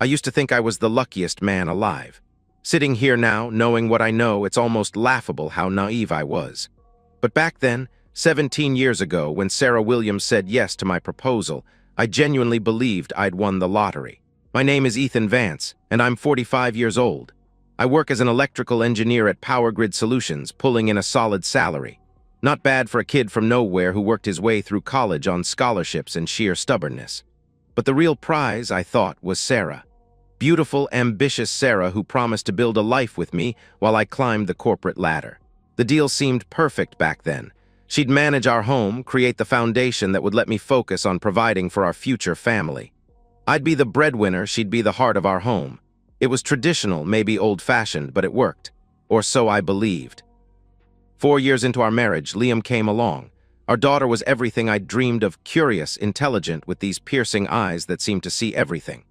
I used to think I was the luckiest man alive. Sitting here now, knowing what I know, it's almost laughable how naive I was. But back then, 17 years ago, when Sarah Williams said yes to my proposal, I genuinely believed I'd won the lottery. My name is Ethan Vance, and I'm 45 years old. I work as an electrical engineer at Power Grid Solutions, pulling in a solid salary. Not bad for a kid from nowhere who worked his way through college on scholarships and sheer stubbornness. But the real prize, I thought, was Sarah. Beautiful, ambitious Sarah who promised to build a life with me while I climbed the corporate ladder. The deal seemed perfect back then. She'd manage our home, create the foundation that would let me focus on providing for our future family. I'd be the breadwinner, she'd be the heart of our home. It was traditional, maybe old-fashioned, but it worked. Or so I believed. 4 years into our marriage, Liam came along. Our daughter was everything I'd dreamed of, curious, intelligent, with these piercing eyes that seemed to see everything.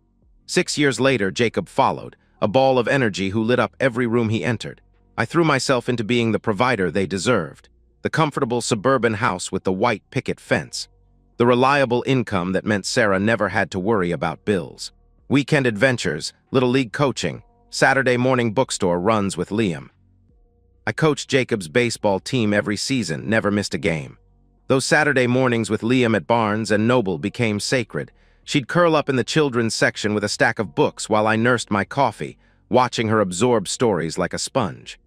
6 years later, Jacob followed, a ball of energy who lit up every room he entered. I threw myself into being the provider they deserved. The comfortable suburban house with the white picket fence. The reliable income that meant Sarah never had to worry about bills. Weekend adventures, little league coaching, Saturday morning bookstore runs with Liam. I coached Jacob's baseball team every season, never missed a game. Those Saturday mornings with Liam at Barnes and Noble became sacred. She'd curl up in the children's section with a stack of books while I nursed my coffee, watching her absorb stories like a sponge.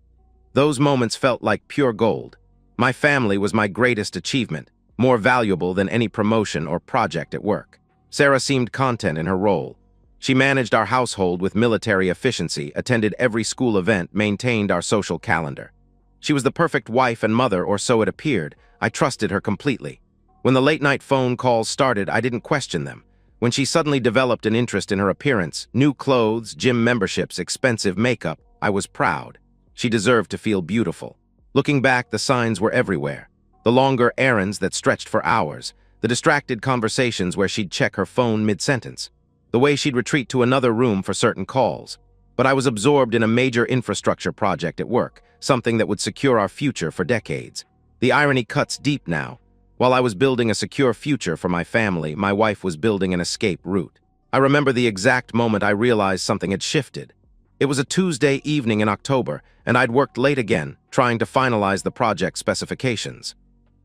Those moments felt like pure gold. My family was my greatest achievement, more valuable than any promotion or project at work. Sarah seemed content in her role. She managed our household with military efficiency, attended every school event, maintained our social calendar. She was the perfect wife and mother, or so it appeared. I trusted her completely. When the late-night phone calls started, I didn't question them. When she suddenly developed an interest in her appearance, new clothes, gym memberships, expensive makeup, I was proud. She deserved to feel beautiful. Looking back, the signs were everywhere. The longer errands that stretched for hours, the distracted conversations where she'd check her phone mid-sentence, the way she'd retreat to another room for certain calls. But I was absorbed in a major infrastructure project at work, something that would secure our future for decades. The irony cuts deep now. While I was building a secure future for my family, my wife was building an escape route. I remember the exact moment I realized something had shifted. It was a Tuesday evening in October, and I'd worked late again, trying to finalize the project specifications.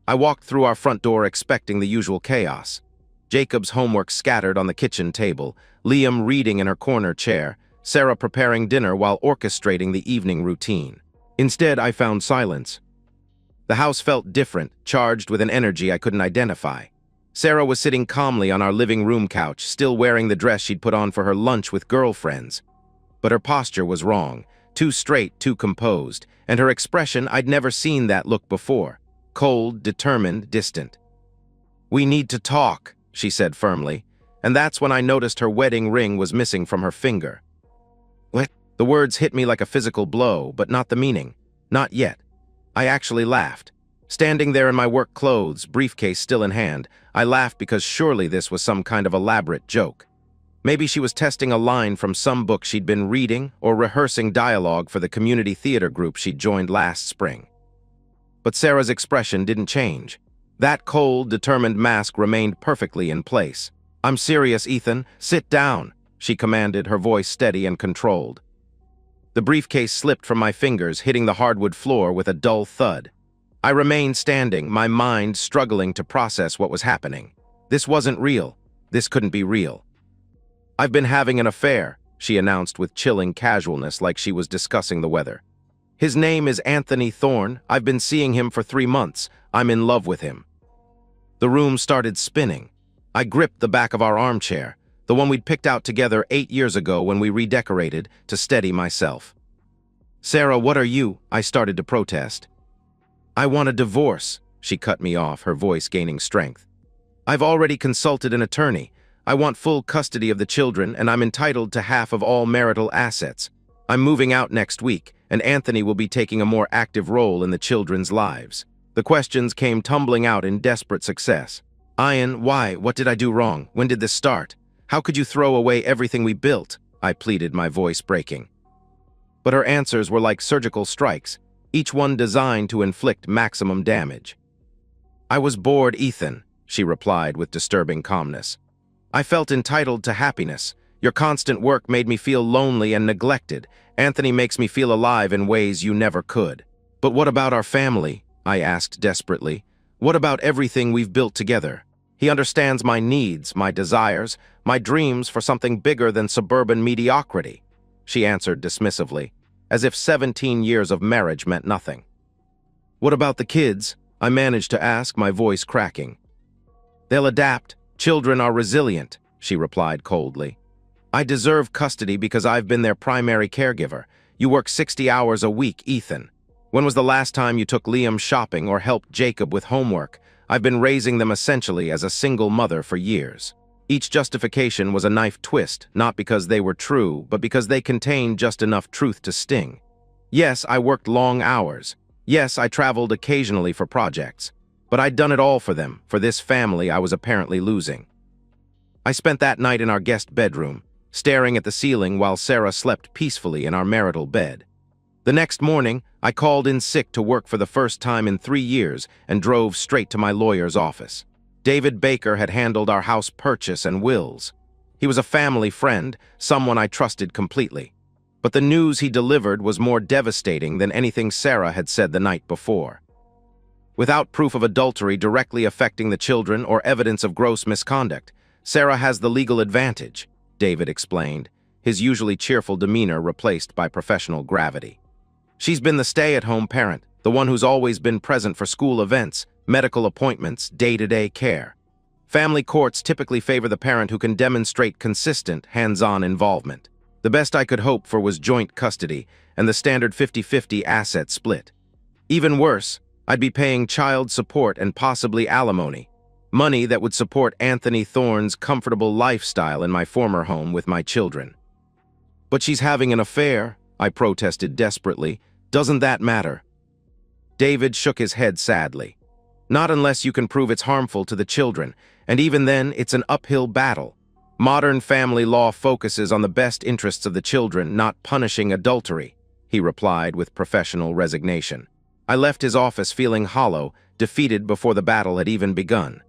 I walked through our front door expecting the usual chaos. Jacob's homework scattered on the kitchen table, Liam reading in her corner chair, Sarah preparing dinner while orchestrating the evening routine. Instead, I found silence. The house felt different, charged with an energy I couldn't identify. Sarah was sitting calmly on our living room couch, still wearing the dress she'd put on for her lunch with girlfriends. But her posture was wrong, too straight, too composed, and her expression, I'd never seen that look before. Cold, determined, distant. "We need to talk," she said firmly, and that's when I noticed her wedding ring was missing from her finger. What? The words hit me like a physical blow, but not the meaning. Not yet. I actually laughed. Standing there in my work clothes, briefcase still in hand, I laughed because surely this was some kind of elaborate joke. Maybe she was testing a line from some book she'd been reading or rehearsing dialogue for the community theater group she'd joined last spring. But Sarah's expression didn't change. That cold, determined mask remained perfectly in place. "I'm serious, Ethan. Sit down," she commanded, her voice steady and controlled. The briefcase slipped from my fingers, hitting the hardwood floor with a dull thud. I remained standing, my mind struggling to process what was happening. This wasn't real. This couldn't be real. "I've been having an affair," she announced with chilling casualness, like she was discussing the weather. "His name is Anthony Thorne. I've been seeing him for 3 months. I'm in love with him." The room started spinning. I gripped the back of our armchair, the one we'd picked out together 8 years ago when we redecorated, to steady myself. "Sarah, what are you?" I started to protest. "I want a divorce," she cut me off, her voice gaining strength. "I've already consulted an attorney. I want full custody of the children, and I'm entitled to half of all marital assets. I'm moving out next week, and Anthony will be taking a more active role in the children's lives." The questions came tumbling out in desperate success. "Ian, why? What did I do wrong? When did this start? How could you throw away everything we built?" I pleaded, my voice breaking. But her answers were like surgical strikes, each one designed to inflict maximum damage. "I was bored, Ethan," she replied with disturbing calmness. "I felt entitled to happiness, Your constant work made me feel lonely and neglected. Anthony makes me feel alive in ways you never could." "But what about our family?" I asked desperately. "What about everything we've built together? He understands my needs, my desires, my dreams for something bigger than suburban mediocrity." She answered dismissively, as if 17 years of marriage meant nothing. "What about the kids?" I managed to ask, my voice cracking. "They'll adapt. Children are resilient," she replied coldly. "I deserve custody because I've been their primary caregiver. You work 60 hours a week, Ethan. When was the last time you took Liam shopping or helped Jacob with homework? I've been raising them essentially as a single mother for years." Each justification was a knife twist, not because they were true, but because they contained just enough truth to sting. Yes, I worked long hours. Yes, I traveled occasionally for projects. But I'd done it all for them, for this family I was apparently losing. I spent that night in our guest bedroom, staring at the ceiling while Sarah slept peacefully in our marital bed. The next morning, I called in sick to work for the first time in 3 years and drove straight to my lawyer's office. David Baker had handled our house purchase and wills. He was a family friend, someone I trusted completely. But the news he delivered was more devastating than anything Sarah had said the night before. "Without proof of adultery directly affecting the children or evidence of gross misconduct, Sarah has the legal advantage," David explained, his usually cheerful demeanor replaced by professional gravity. "She's been the stay-at-home parent, the one who's always been present for school events, medical appointments, day-to-day care. Family courts typically favor the parent who can demonstrate consistent, hands-on involvement. The best I could hope for was joint custody and the standard 50-50 asset split. Even worse, I'd be paying child support and possibly alimony, money that would support Anthony Thorne's comfortable lifestyle in my former home with my children." "But she's having an affair," I protested desperately. "Doesn't that matter?" David shook his head sadly. "Not unless you can prove it's harmful to the children, and even then, it's an uphill battle. Modern family law focuses on the best interests of the children, not punishing adultery," he replied with professional resignation. I left his office feeling hollow, defeated before the battle had even begun.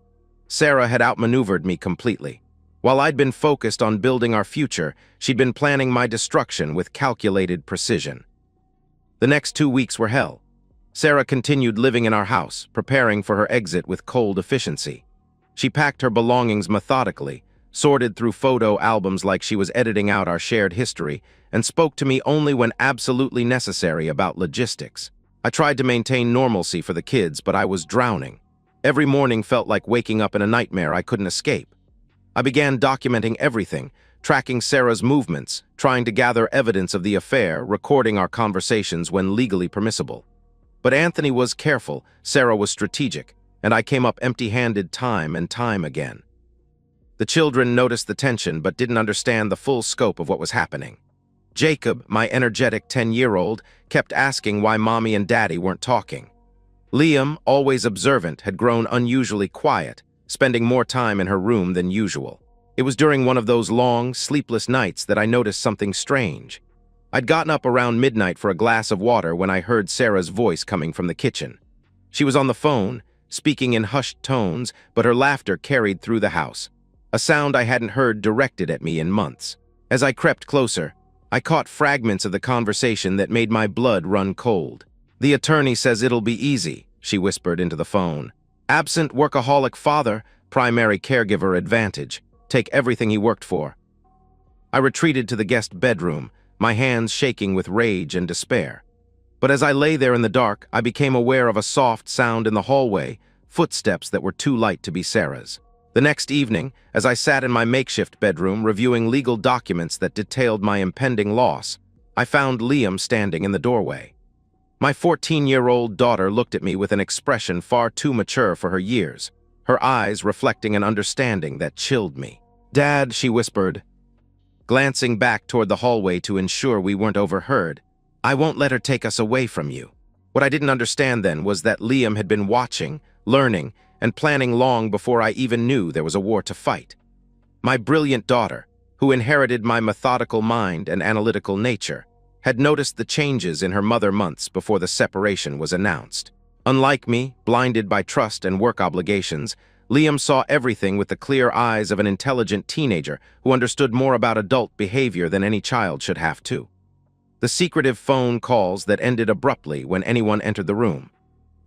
Sarah had outmaneuvered me completely. While I'd been focused on building our future, she'd been planning my destruction with calculated precision. The next 2 weeks were hell. Sarah continued living in our house, preparing for her exit with cold efficiency. She packed her belongings methodically, sorted through photo albums like she was editing out our shared history, and spoke to me only when absolutely necessary about logistics. I tried to maintain normalcy for the kids, but I was drowning. Every morning felt like waking up in a nightmare I couldn't escape. I began documenting everything, tracking Sarah's movements, trying to gather evidence of the affair, recording our conversations when legally permissible. But Anthony was careful, Sarah was strategic, and I came up empty-handed time and time again. The children noticed the tension but didn't understand the full scope of what was happening. Jacob, my energetic 10-year-old, kept asking why Mommy and Daddy weren't talking. Liam, always observant, had grown unusually quiet, spending more time in her room than usual. It was during one of those long, sleepless nights that I noticed something strange. I'd gotten up around midnight for a glass of water when I heard Sarah's voice coming from the kitchen. She was on the phone, speaking in hushed tones, but her laughter carried through the house, a sound I hadn't heard directed at me in months. As I crept closer, I caught fragments of the conversation that made my blood run cold. "The attorney says it'll be easy," she whispered into the phone. "Absent workaholic father, primary caregiver advantage. Take everything he worked for." I retreated to the guest bedroom, my hands shaking with rage and despair. But as I lay there in the dark, I became aware of a soft sound in the hallway, footsteps that were too light to be Sarah's. The next evening, as I sat in my makeshift bedroom reviewing legal documents that detailed my impending loss, I found Liam standing in the doorway. My 14-year-old daughter looked at me with an expression far too mature for her years, her eyes reflecting an understanding that chilled me. "Dad," she whispered, glancing back toward the hallway to ensure we weren't overheard, "I won't let her take us away from you." What I didn't understand then was that Liam had been watching, learning, and planning long before I even knew there was a war to fight. My brilliant daughter, who inherited my methodical mind and analytical nature, had noticed the changes in her mother months before the separation was announced. Unlike me, blinded by trust and work obligations, Liam saw everything with the clear eyes of an intelligent teenager who understood more about adult behavior than any child should have to. The secretive phone calls that ended abruptly when anyone entered the room.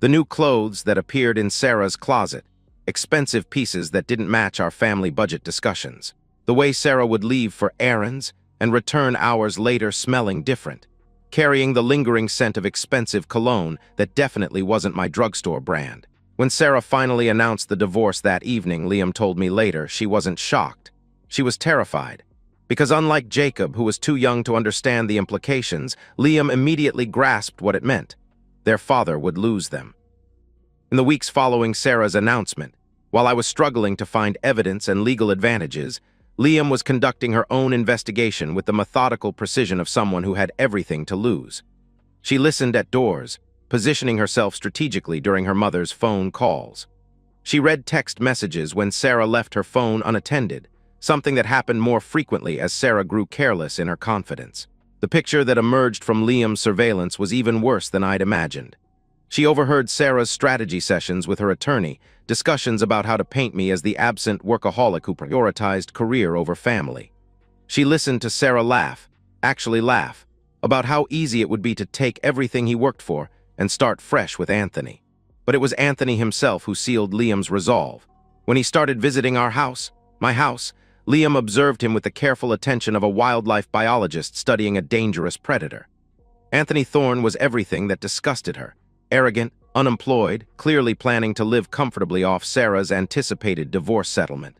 The new clothes that appeared in Sarah's closet, expensive pieces that didn't match our family budget discussions. The way Sarah would leave for errands and return hours later smelling different, carrying the lingering scent of expensive cologne that definitely wasn't my drugstore brand. When Sarah finally announced the divorce that evening, Liam told me later, she wasn't shocked. She was terrified. Because unlike Jacob, who was too young to understand the implications, Liam immediately grasped what it meant. Their father would lose them. In the weeks following Sarah's announcement, while I was struggling to find evidence and legal advantages, Liam was conducting her own investigation with the methodical precision of someone who had everything to lose. She listened at doors, positioning herself strategically during her mother's phone calls. She read text messages when Sarah left her phone unattended, something that happened more frequently as Sarah grew careless in her confidence. The picture that emerged from Liam's surveillance was even worse than I'd imagined. She overheard Sarah's strategy sessions with her attorney, discussions about how to paint me as the absent workaholic who prioritized career over family. She listened to Sarah actually laugh, about how easy it would be to take everything he worked for and start fresh with Anthony. But it was Anthony himself who sealed Liam's resolve. When he started visiting my house, Liam observed him with the careful attention of a wildlife biologist studying a dangerous predator. Anthony Thorne was everything that disgusted her. Arrogant, unemployed, clearly planning to live comfortably off Sarah's anticipated divorce settlement.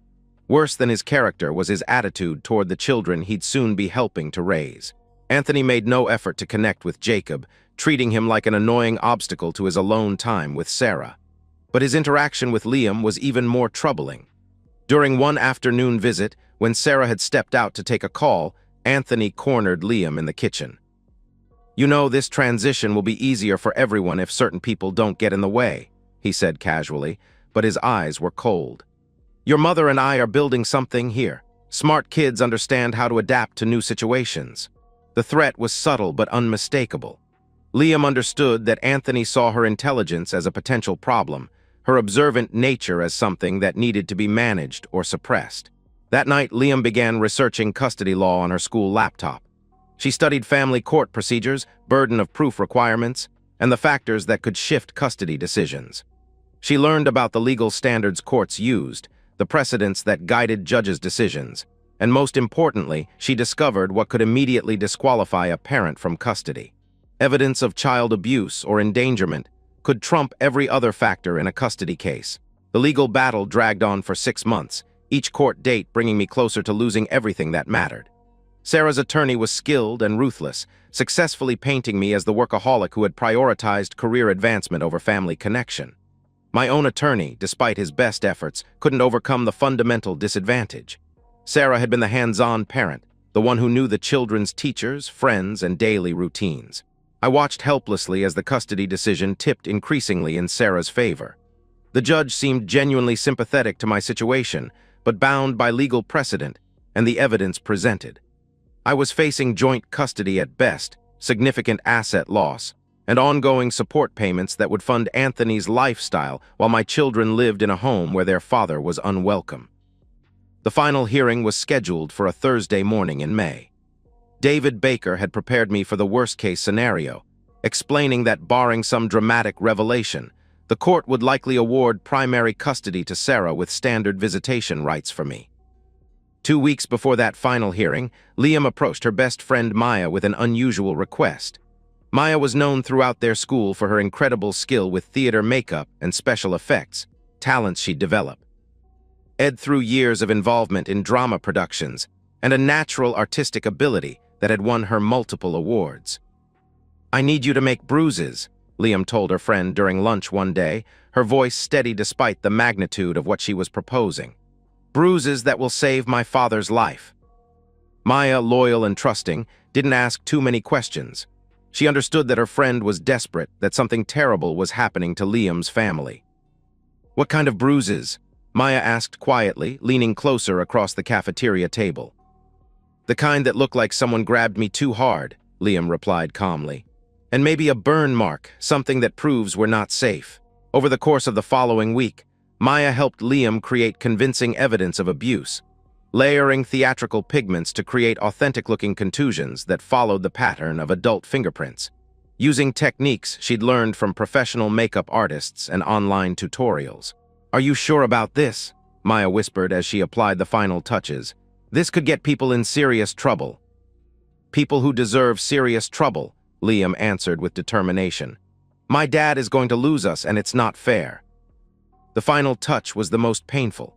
Worse than his character was his attitude toward the children he'd soon be helping to raise. Anthony made no effort to connect with Jacob, treating him like an annoying obstacle to his alone time with Sarah. But his interaction with Liam was even more troubling. During one afternoon visit, when Sarah had stepped out to take a call, Anthony cornered Liam in the kitchen. "You know, this transition will be easier for everyone if certain people don't get in the way," he said casually, but his eyes were cold. "Your mother and I are building something here. Smart kids understand how to adapt to new situations." The threat was subtle but unmistakable. Liam understood that Anthony saw her intelligence as a potential problem, her observant nature as something that needed to be managed or suppressed. That night, Liam began researching custody law on her school laptop. She studied family court procedures, burden of proof requirements, and the factors that could shift custody decisions. She learned about the legal standards courts used, the precedents that guided judges' decisions, and most importantly, she discovered what could immediately disqualify a parent from custody. Evidence of child abuse or endangerment could trump every other factor in a custody case. The legal battle dragged on for 6 months, each court date bringing me closer to losing everything that mattered. Sarah's attorney was skilled and ruthless, successfully painting me as the workaholic who had prioritized career advancement over family connection. My own attorney, despite his best efforts, couldn't overcome the fundamental disadvantage. Sarah had been the hands-on parent, the one who knew the children's teachers, friends, and daily routines. I watched helplessly as the custody decision tipped increasingly in Sarah's favor. The judge seemed genuinely sympathetic to my situation, but bound by legal precedent and the evidence presented. I was facing joint custody at best, significant asset loss, and ongoing support payments that would fund Anthony's lifestyle while my children lived in a home where their father was unwelcome. The final hearing was scheduled for a Thursday morning in May. David Baker had prepared me for the worst-case scenario, explaining that barring some dramatic revelation, the court would likely award primary custody to Sarah with standard visitation rights for me. 2 weeks before that final hearing, Liam approached her best friend Maya with an unusual request. Maya was known throughout their school for her incredible skill with theater makeup and special effects, talents she'd developed. Through years of involvement in drama productions and a natural artistic ability that had won her multiple awards. "I need you to make bruises," Liam told her friend during lunch one day, her voice steady despite the magnitude of what she was proposing. "Bruises that will save my father's life." Maya, loyal and trusting, didn't ask too many questions. She understood that her friend was desperate, that something terrible was happening to Liam's family. "What kind of bruises?" Maya asked quietly, leaning closer across the cafeteria table. "The kind that look like someone grabbed me too hard," Liam replied calmly. "And maybe a burn mark, something that proves we're not safe." Over the course of the following week, Maya helped Liam create convincing evidence of abuse, layering theatrical pigments to create authentic-looking contusions that followed the pattern of adult fingerprints. Using techniques she'd learned from professional makeup artists and online tutorials. "Are you sure about this?" Maya whispered as she applied the final touches. "This could get people in serious trouble." "People who deserve serious trouble," Liam answered with determination. "My dad is going to lose us, and it's not fair." The final touch was the most painful.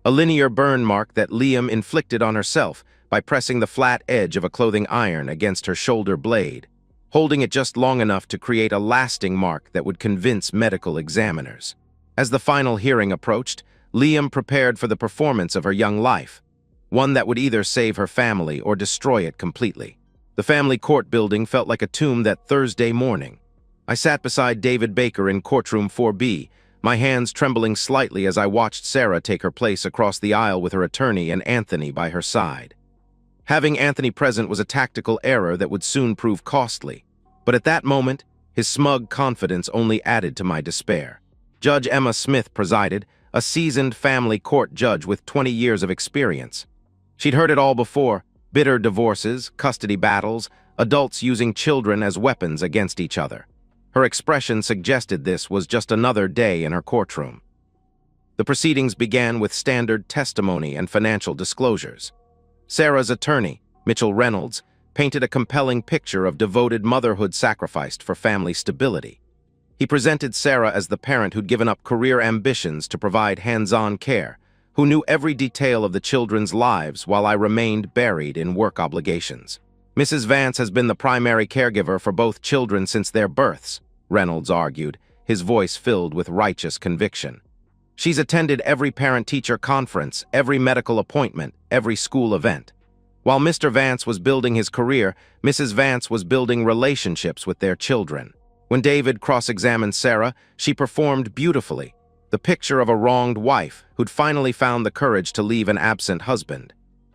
A linear burn mark that Liam inflicted on herself by pressing the flat edge of a clothing iron against her shoulder blade, holding it just long enough to create a lasting mark that would convince medical examiners. As the final hearing approached, Liam prepared for the performance of her young life, one that would either save her family or destroy it completely. The family court building felt like a tomb that Thursday morning. I sat beside David Baker in courtroom 4B, my hands trembling slightly as I watched Sarah take her place across the aisle with her attorney and Anthony by her side. Having Anthony present was a tactical error that would soon prove costly, but at that moment, his smug confidence only added to my despair. Judge Emma Smith presided, a seasoned family court judge with 20 years of experience. She'd heard it all before: bitter divorces, custody battles, adults using children as weapons against each other. Her expression suggested this was just another day in her courtroom. The proceedings began with standard testimony and financial disclosures. Sarah's attorney, Mitchell Reynolds, painted a compelling picture of devoted motherhood sacrificed for family stability. He presented Sarah as the parent who'd given up career ambitions to provide hands-on care, who knew every detail of the children's lives while I remained buried in work obligations. "Mrs. Vance has been the primary caregiver for both children since their births," Reynolds argued, his voice filled with righteous conviction. "She's attended every parent-teacher conference, every medical appointment, every school event. While Mr. Vance was building his career, Mrs. Vance was building relationships with their children." When David cross-examined Sarah, she performed beautifully, the picture of a wronged wife who'd finally found the courage to leave an absent husband.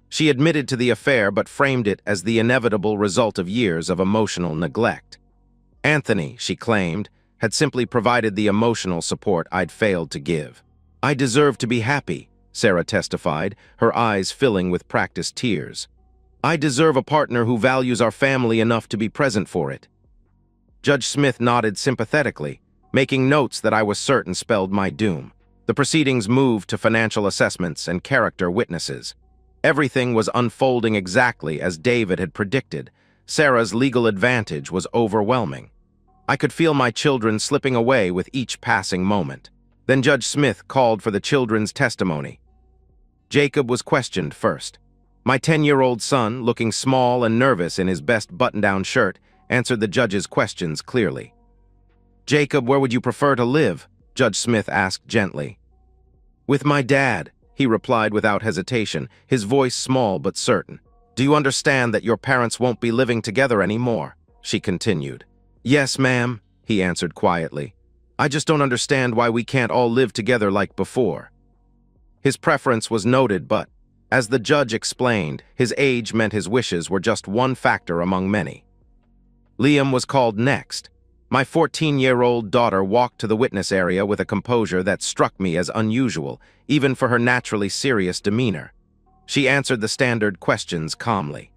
She admitted to the affair but framed it as the inevitable result of years of emotional neglect. Anthony, she claimed, had simply provided the emotional support I'd failed to give. "I deserve to be happy," Sarah testified, her eyes filling with practiced tears. "I deserve a partner who values our family enough to be present for it." Judge Smith nodded sympathetically, making notes that I was certain spelled my doom. The proceedings moved to financial assessments and character witnesses. Everything was unfolding exactly as David had predicted. Sarah's legal advantage was overwhelming. I could feel my children slipping away with each passing moment. Then Judge Smith called for the children's testimony. Jacob was questioned first. My 10-year-old son, looking small and nervous in his best button-down shirt, answered the judge's questions clearly. "Jacob, where would you prefer to live?" Judge Smith asked gently. "With my dad," he replied without hesitation, his voice small but certain. "Do you understand that your parents won't be living together anymore?" she continued. "Yes, ma'am," he answered quietly. "I just don't understand why we can't all live together like before." His preference was noted, but, as the judge explained, his age meant his wishes were just one factor among many. Liam was called next. My 14-year-old daughter walked to the witness area with a composure that struck me as unusual, even for her naturally serious demeanor. She answered the standard questions calmly.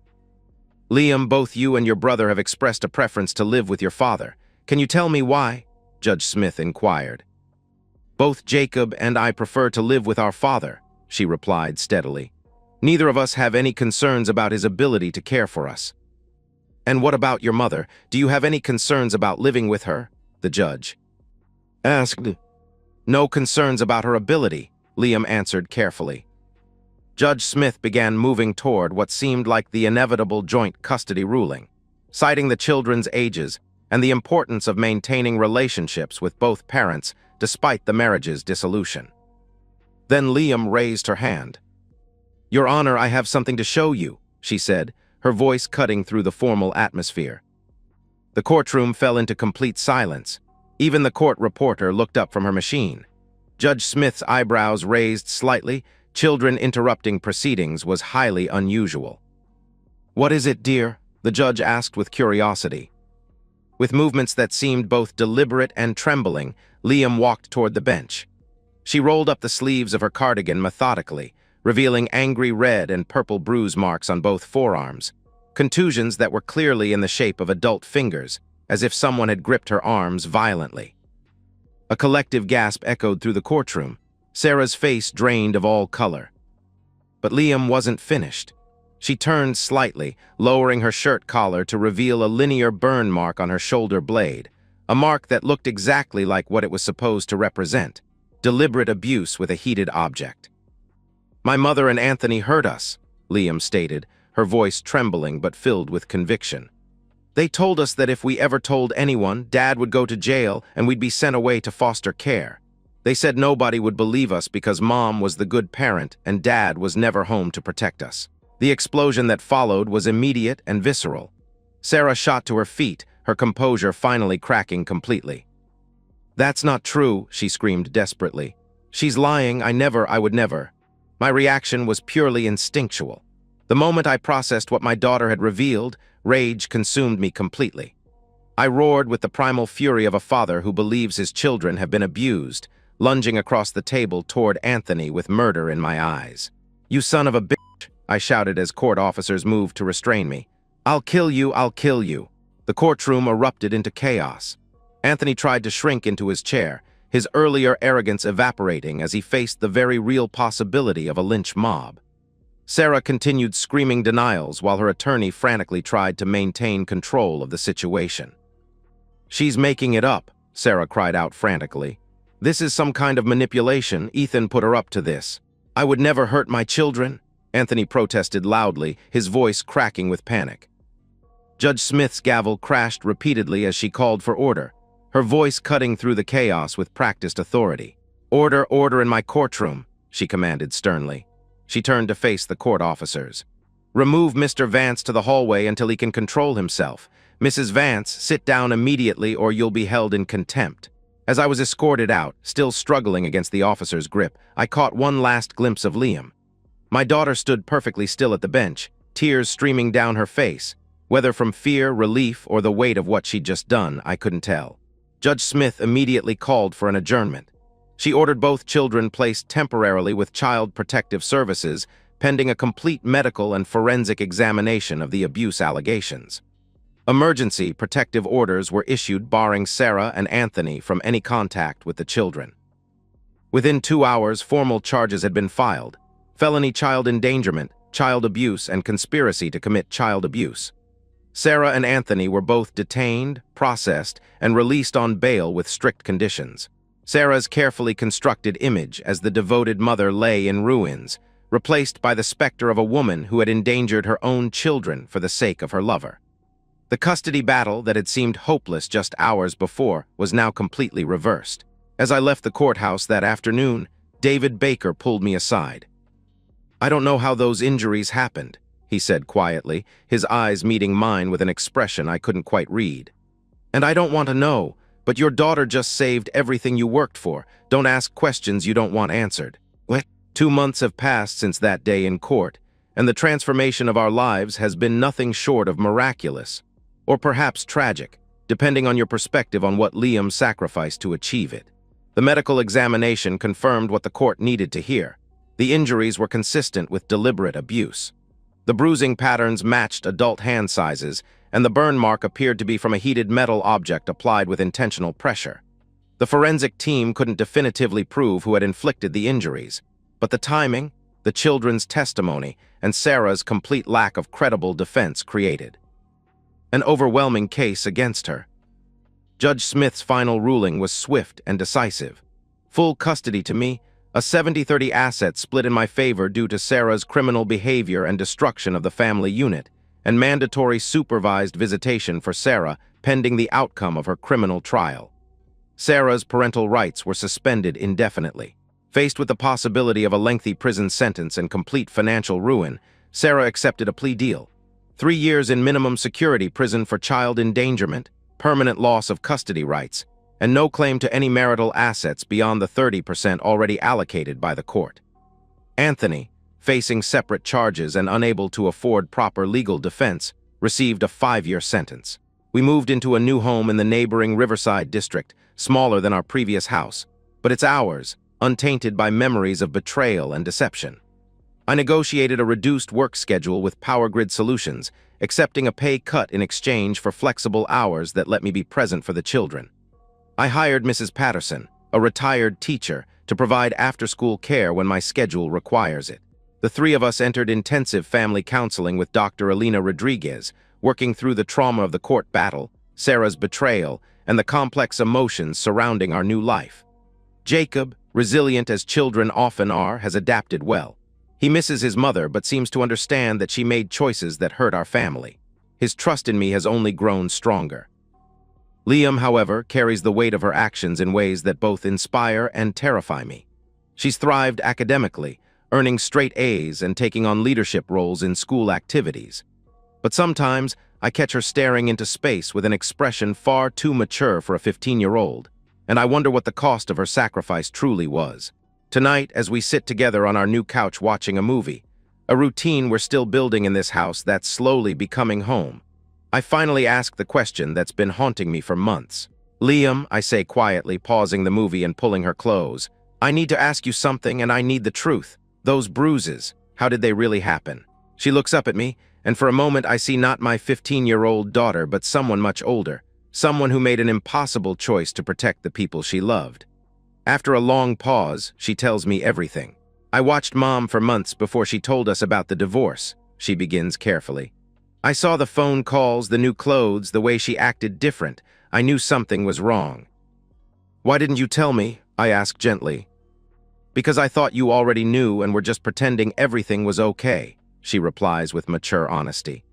"Liam, both you and your brother have expressed a preference to live with your father. Can you tell me why?" Judge Smith inquired. "Both Jacob and I prefer to live with our father," she replied steadily. "Neither of us have any concerns about his ability to care for us." "And what about your mother? Do you have any concerns about living with her?" the judge asked. "No concerns about her ability," Liam answered carefully. Judge Smith began moving toward what seemed like the inevitable joint custody ruling, citing the children's ages and the importance of maintaining relationships with both parents despite the marriage's dissolution. Then Liam raised her hand. "Your Honor, I have something to show you," she said, her voice cutting through the formal atmosphere. The courtroom fell into complete silence. Even the court reporter looked up from her machine. Judge Smith's eyebrows raised slightly. Children interrupting proceedings was highly unusual. "What is it, dear?" the judge asked with curiosity. With movements that seemed both deliberate and trembling, Liam walked toward the bench. She rolled up the sleeves of her cardigan methodically, revealing angry red and purple bruise marks on both forearms, contusions that were clearly in the shape of adult fingers, as if someone had gripped her arms violently. A collective gasp echoed through the courtroom, Sarah's face drained of all color. But Liam wasn't finished. She turned slightly, lowering her shirt collar to reveal a linear burn mark on her shoulder blade, a mark that looked exactly like what it was supposed to represent: deliberate abuse with a heated object. "My mother and Anthony hurt us," Liam stated, her voice trembling but filled with conviction. "They told us that if we ever told anyone, Dad would go to jail and we'd be sent away to foster care. They said nobody would believe us because Mom was the good parent and Dad was never home to protect us." The explosion that followed was immediate and visceral. Sarah shot to her feet, her composure finally cracking completely. "That's not true," she screamed desperately. "She's lying, I would never." My reaction was purely instinctual. The moment I processed what my daughter had revealed, rage consumed me completely. I roared with the primal fury of a father who believes his children have been abused, lunging across the table toward Anthony with murder in my eyes. "You son of a bitch," I shouted as court officers moved to restrain me. I'll kill you, I'll kill you." The courtroom erupted into chaos. Anthony tried to shrink into his chair, his earlier arrogance evaporating as he faced the very real possibility of a lynch mob. Sarah continued screaming denials while her attorney frantically tried to maintain control of the situation. "She's making it up," Sarah cried out frantically. "This is some kind of manipulation. Ethan put her up to this." "I would never hurt my children," Anthony protested loudly, his voice cracking with panic. Judge Smith's gavel crashed repeatedly as she called for order, her voice cutting through the chaos with practiced authority. "Order, order in my courtroom," she commanded sternly. She turned to face the court officers. "Remove Mr. Vance to the hallway until he can control himself. Mrs. Vance, sit down immediately or you'll be held in contempt." As I was escorted out, still struggling against the officer's grip, I caught one last glimpse of Liam. My daughter stood perfectly still at the bench, tears streaming down her face. Whether from fear, relief, or the weight of what she'd just done, I couldn't tell. Judge Smith immediately called for an adjournment. She ordered both children placed temporarily with Child Protective Services, pending a complete medical and forensic examination of the abuse allegations. Emergency protective orders were issued barring Sarah and Anthony from any contact with the children. Within 2 hours, formal charges had been filed: felony child endangerment, child abuse, and conspiracy to commit child abuse. Sarah and Anthony were both detained, processed, and released on bail with strict conditions. Sarah's carefully constructed image as the devoted mother lay in ruins, replaced by the specter of a woman who had endangered her own children for the sake of her lover. The custody battle that had seemed hopeless just hours before was now completely reversed. As I left the courthouse that afternoon, David Baker pulled me aside. "I don't know how those injuries happened," he said quietly, his eyes meeting mine with an expression I couldn't quite read. "And I don't want to know, but your daughter just saved everything you worked for. Don't ask questions you don't want answered." What? 2 months have passed since that day in court, and the transformation of our lives has been nothing short of miraculous, or perhaps tragic, depending on your perspective on what Liam sacrificed to achieve it. The medical examination confirmed what the court needed to hear. The injuries were consistent with deliberate abuse. The bruising patterns matched adult hand sizes, and the burn mark appeared to be from a heated metal object applied with intentional pressure. The forensic team couldn't definitively prove who had inflicted the injuries, but the timing, the children's testimony, and Sarah's complete lack of credible defense created an overwhelming case against her. Judge Smith's final ruling was swift and decisive. Full custody to me, a 70-30 asset split in my favor due to Sarah's criminal behavior and destruction of the family unit, and mandatory supervised visitation for Sarah pending the outcome of her criminal trial. Sarah's parental rights were suspended indefinitely. Faced with the possibility of a lengthy prison sentence and complete financial ruin, Sarah accepted a plea deal: 3 years in minimum security prison for child endangerment, permanent loss of custody rights, and no claim to any marital assets beyond the 30% already allocated by the court. Anthony, facing separate charges and unable to afford proper legal defense, received a 5-year sentence. We moved into a new home in the neighboring Riverside district, smaller than our previous house, but it's ours, untainted by memories of betrayal and deception. I negotiated a reduced work schedule with Power Grid Solutions, accepting a pay cut in exchange for flexible hours that let me be present for the children. I hired Mrs. Patterson, a retired teacher, to provide after-school care when my schedule requires it. The three of us entered intensive family counseling with Dr. Alina Rodriguez, working through the trauma of the court battle, Sarah's betrayal, and the complex emotions surrounding our new life. Jacob, resilient as children often are, has adapted well. He misses his mother but seems to understand that she made choices that hurt our family. His trust in me has only grown stronger. Liam, however, carries the weight of her actions in ways that both inspire and terrify me. She's thrived academically, earning straight A's and taking on leadership roles in school activities. But sometimes, I catch her staring into space with an expression far too mature for a 15-year-old, and I wonder what the cost of her sacrifice truly was. Tonight, as we sit together on our new couch watching a movie, a routine we're still building in this house that's slowly becoming home, I finally ask the question that's been haunting me for months. "Liam," I say quietly, pausing the movie and pulling her close, "I need to ask you something and I need the truth. Those bruises, how did they really happen?" She looks up at me, and for a moment I see not my 15-year-old daughter but someone much older, someone who made an impossible choice to protect the people she loved. After a long pause, she tells me everything. "I watched Mom for months before she told us about the divorce," she begins carefully. "I saw the phone calls, the new clothes, the way she acted different. I knew something was wrong." "Why didn't you tell me?" I ask gently. "Because I thought you already knew and were just pretending everything was okay," she replies with mature honesty.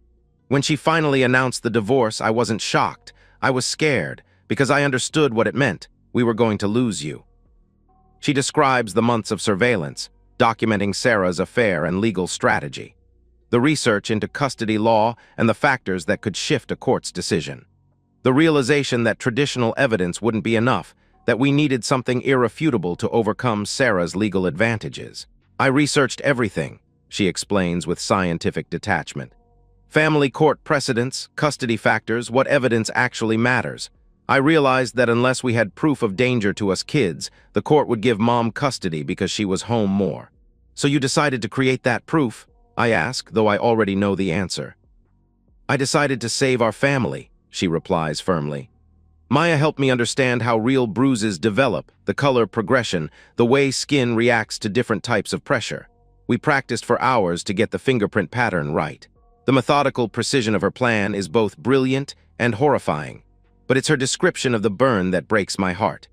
"When she finally announced the divorce, I wasn't shocked. I was scared, because I understood what it meant. We were going to lose you." She describes the months of surveillance, documenting Sarah's affair and legal strategy, the research into custody law and the factors that could shift a court's decision, the realization that traditional evidence wouldn't be enough, that we needed something irrefutable to overcome Sarah's legal advantages. "I researched everything," she explains with scientific detachment. "Family court precedents, custody factors, what evidence actually matters. I realized that unless we had proof of danger to us kids, the court would give Mom custody because she was home more." "So you decided to create that proof?" I ask, though I already know the answer. "I decided to save our family," she replies firmly. "Maya helped me understand how real bruises develop, the color progression, the way skin reacts to different types of pressure. We practiced for hours to get the fingerprint pattern right. The methodical precision of her plan is both brilliant and horrifying, but it's her description of the burn that breaks my heart."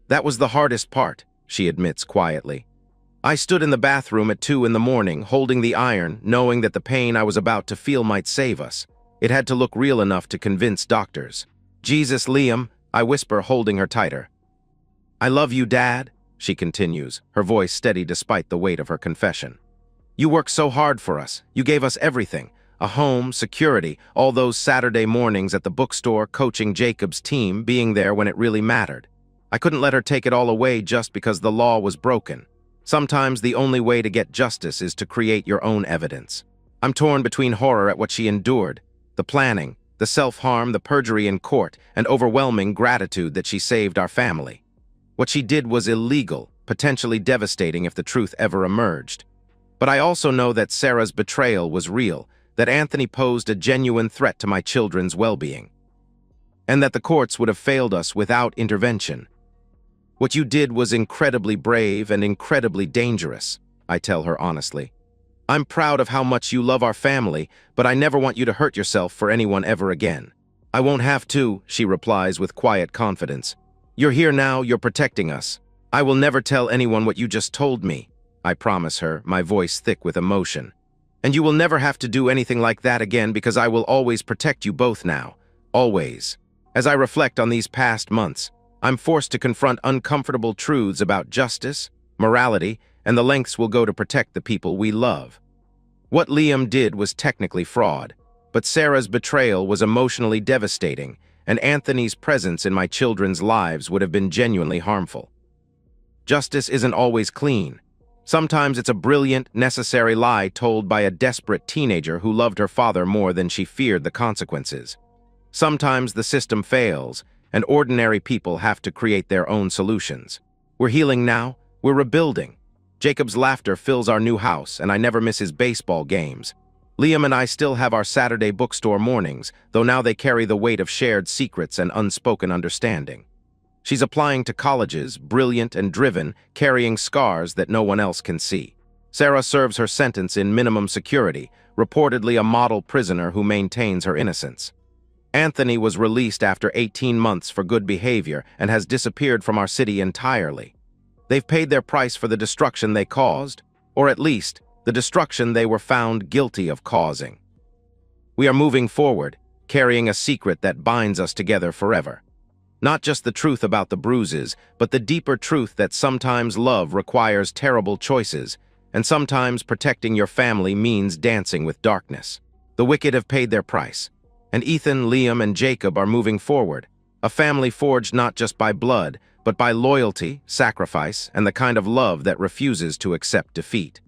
"That was the hardest part," she admits quietly. "I stood in the bathroom at 2 in the morning, holding the iron, knowing that the pain I was about to feel might save us. It had to look real enough to convince doctors." "Jesus, Liam," I whisper, holding her tighter. "I love you, Dad," she continues, her voice steady despite the weight of her confession. "You worked so hard for us. You gave us everything. A home, security, all those Saturday mornings at the bookstore, coaching Jacob's team, being there when it really mattered. I couldn't let her take it all away just because the law was broken. Sometimes the only way to get justice is to create your own evidence." I'm torn between horror at what she endured, the planning, the self-harm, the perjury in court, and overwhelming gratitude that she saved our family. What she did was illegal, potentially devastating if the truth ever emerged. But I also know that Sarah's betrayal was real, that Anthony posed a genuine threat to my children's well-being, and that the courts would have failed us without intervention. "What you did was incredibly brave and incredibly dangerous," I tell her honestly. "I'm proud of how much you love our family, but I never want you to hurt yourself for anyone ever again." "I won't have to," she replies with quiet confidence. "You're here now, you're protecting us. I will never tell anyone what you just told me," I promise her, my voice thick with emotion. "And you will never have to do anything like that again because I will always protect you both now. Always." As I reflect on these past months, I'm forced to confront uncomfortable truths about justice, morality, and the lengths we'll go to protect the people we love. What Liam did was technically fraud, but Sarah's betrayal was emotionally devastating, and Anthony's presence in my children's lives would have been genuinely harmful. Justice isn't always clean. Sometimes it's a brilliant, necessary lie told by a desperate teenager who loved her father more than she feared the consequences. Sometimes the system fails, and ordinary people have to create their own solutions. We're healing now, We're rebuilding. Jacob's laughter fills our new house, and I never miss his baseball games. Liam and I still have our Saturday bookstore mornings, though now they carry the weight of shared secrets and unspoken understanding. She's applying to colleges, brilliant and driven, carrying scars that no one else can see. Sarah serves her sentence in minimum security, reportedly a model prisoner who maintains her innocence. Anthony was released after 18 months for good behavior and has disappeared from our city entirely. They've paid their price for the destruction they caused, or at least, the destruction they were found guilty of causing. We are moving forward, carrying a secret that binds us together forever. Not just the truth about the bruises, but the deeper truth that sometimes love requires terrible choices, and sometimes protecting your family means dancing with darkness. The wicked have paid their price, and Ethan, Liam, and Jacob are moving forward, a family forged not just by blood, but by loyalty, sacrifice, and the kind of love that refuses to accept defeat.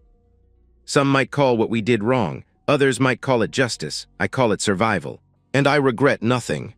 Some might call what we did wrong, others might call it justice, I call it survival. And I regret nothing,